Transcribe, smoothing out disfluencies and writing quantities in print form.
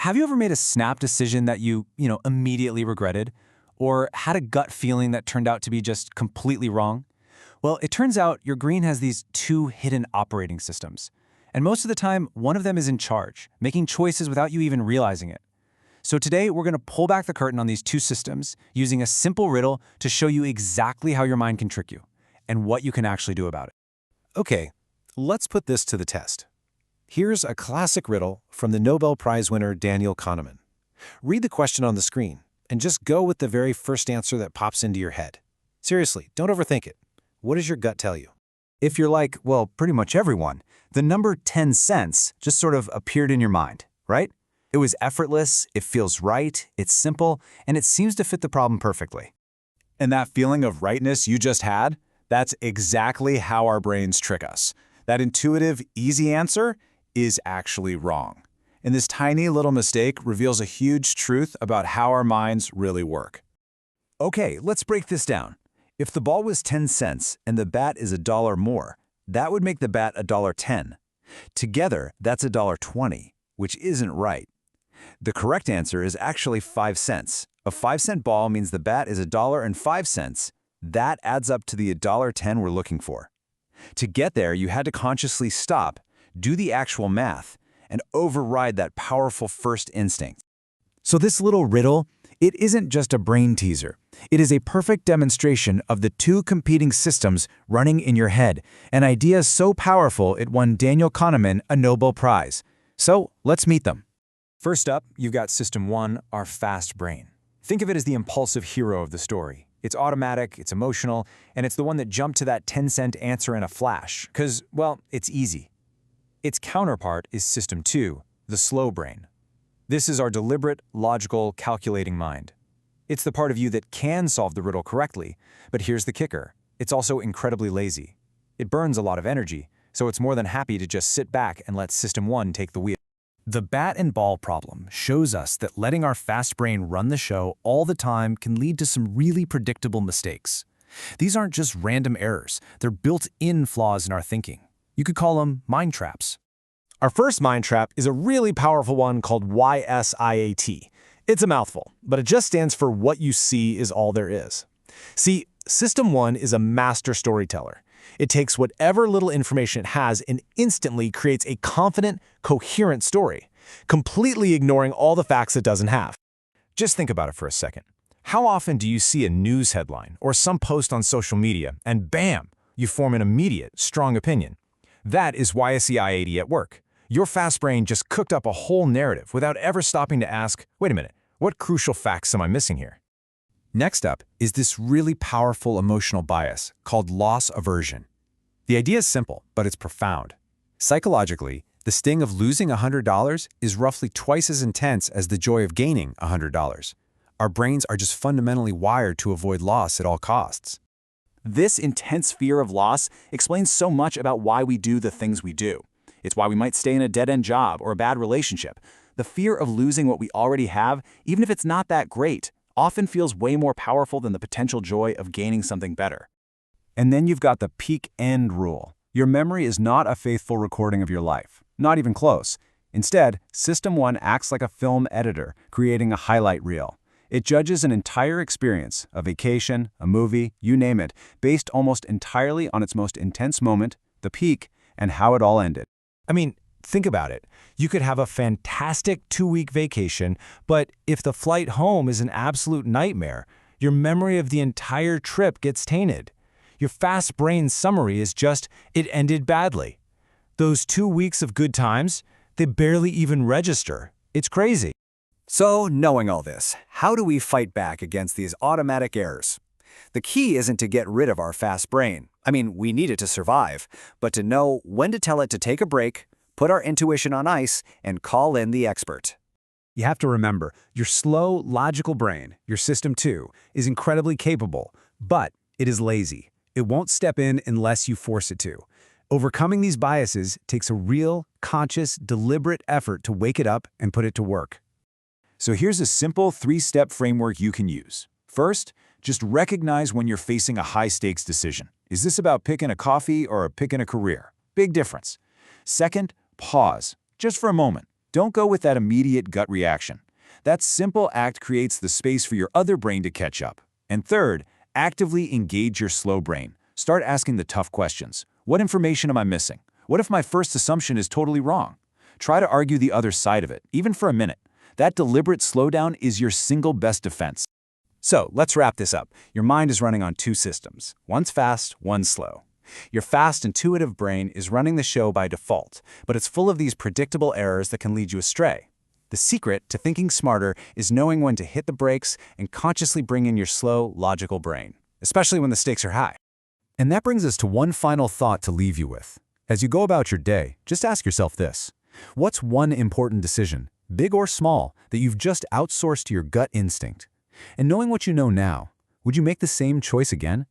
have you ever made a snap decision that you immediately regretted? Or had a gut feeling that turned out to be just completely wrong? Well, it turns out your brain has these two hidden operating systems. And most of the time, one of them is in charge, making choices without you even realizing it. So today, we're going to pull back the curtain on these two systems using a simple riddle to show you exactly how your mind can trick you and what you can actually do about it. Okay, let's put this to the test. Here's a classic riddle from the Nobel Prize winner Daniel Kahneman. Read the question on the screen and just go with the very first answer that pops into your head. Seriously, don't overthink it. What does your gut tell you? If you're like, well, pretty much everyone, the number 10 cents just sort of appeared in your mind, right? It was effortless, it feels right, it's simple, and it seems to fit the problem perfectly. And that feeling of rightness you just had, that's exactly how our brains trick us. That intuitive, easy answer is actually wrong. And this tiny little mistake reveals a huge truth about how our minds really work. Okay, let's break this down. If the ball was 10 cents and the bat is $1 more, that would make the bat $1.10. Together, that's $1.20, which isn't right. The correct answer is actually 5 cents. A 5-cent ball means the bat is $1.05. That adds up to the $1.10 we're looking for. To get there, you had to consciously stop, do the actual math, and override that powerful first instinct. So this little riddle, it isn't just a brain teaser. It is a perfect demonstration of the two competing systems running in your head, an idea so powerful it won Daniel Kahneman a Nobel Prize. So let's meet them. First up, you've got System 1, our fast brain. Think of it as the impulsive hero of the story. It's automatic, it's emotional, and it's the one that jumped to that 10-cent answer in a flash, because, well, it's easy. Its counterpart is System 2, the slow brain. This is our deliberate, logical, calculating mind. It's the part of you that can solve the riddle correctly, but here's the kicker. It's also incredibly lazy. It burns a lot of energy, so it's more than happy to just sit back and let System 1 take the wheel. The bat and ball problem shows us that letting our fast brain run the show all the time can lead to some really predictable mistakes. These aren't just random errors, they're built-in flaws in our thinking. You could call them mind traps. Our first mind trap is a really powerful one called YSIAT. It's a mouthful, but it just stands for what you see is all there is. See, System 1 is a master storyteller. It takes whatever little information it has and instantly creates a confident, coherent story, completely ignoring all the facts it doesn't have. Just think about it for a second. How often do you see a news headline or some post on social media and bam, you form an immediate, strong opinion? That is YSIAT at work. Your fast brain just cooked up a whole narrative without ever stopping to ask, wait a minute, what crucial facts am I missing here? Next up is this really powerful emotional bias called loss aversion. The idea is simple, but it's profound. Psychologically, the sting of losing $100 is roughly twice as intense as the joy of gaining $100. Our brains are just fundamentally wired to avoid loss at all costs. This intense fear of loss explains so much about why we do the things we do. It's why we might stay in a dead-end job or a bad relationship. The fear of losing what we already have, even if it's not that great, often feels way more powerful than the potential joy of gaining something better. And then you've got the peak end rule. Your memory is not a faithful recording of your life, not even close. Instead, System 1 acts like a film editor, creating a highlight reel. It judges an entire experience, a vacation, a movie, you name it, based almost entirely on its most intense moment, the peak, and how it all ended. I mean, think about it. You could have a fantastic 2-week vacation, but if the flight home is an absolute nightmare, your memory of the entire trip gets tainted. Your fast brain summary is just, it ended badly. Those 2 weeks of good times, they barely even register. It's crazy. So, knowing all this, how do we fight back against these automatic errors? The key isn't to get rid of our fast brain. I mean, we need it to survive, but to know when to tell it to take a break, put our intuition on ice, and call in the expert. You have to remember, your slow, logical brain, your System 2, is incredibly capable, but it is lazy. It won't step in unless you force it to. Overcoming these biases takes a real, conscious, deliberate effort to wake it up and put it to work. So here's a simple 3-step framework you can use. First, just recognize when you're facing a high-stakes decision. Is this about picking a coffee or picking a career? Big difference. Second, pause, just for a moment. Don't go with that immediate gut reaction. That simple act creates the space for your other brain to catch up. And third, actively engage your slow brain. Start asking the tough questions. What information am I missing? What if my first assumption is totally wrong? Try to argue the other side of it, even for a minute. That deliberate slowdown is your single best defense. So, let's wrap this up. Your mind is running on two systems. One's fast, one's slow. Your fast, intuitive brain is running the show by default, but it's full of these predictable errors that can lead you astray. The secret to thinking smarter is knowing when to hit the brakes and consciously bring in your slow, logical brain, especially when the stakes are high. And that brings us to one final thought to leave you with. As you go about your day, just ask yourself this. What's one important decision, big or small, that you've just outsourced to your gut instinct? And knowing what you know now, would you make the same choice again?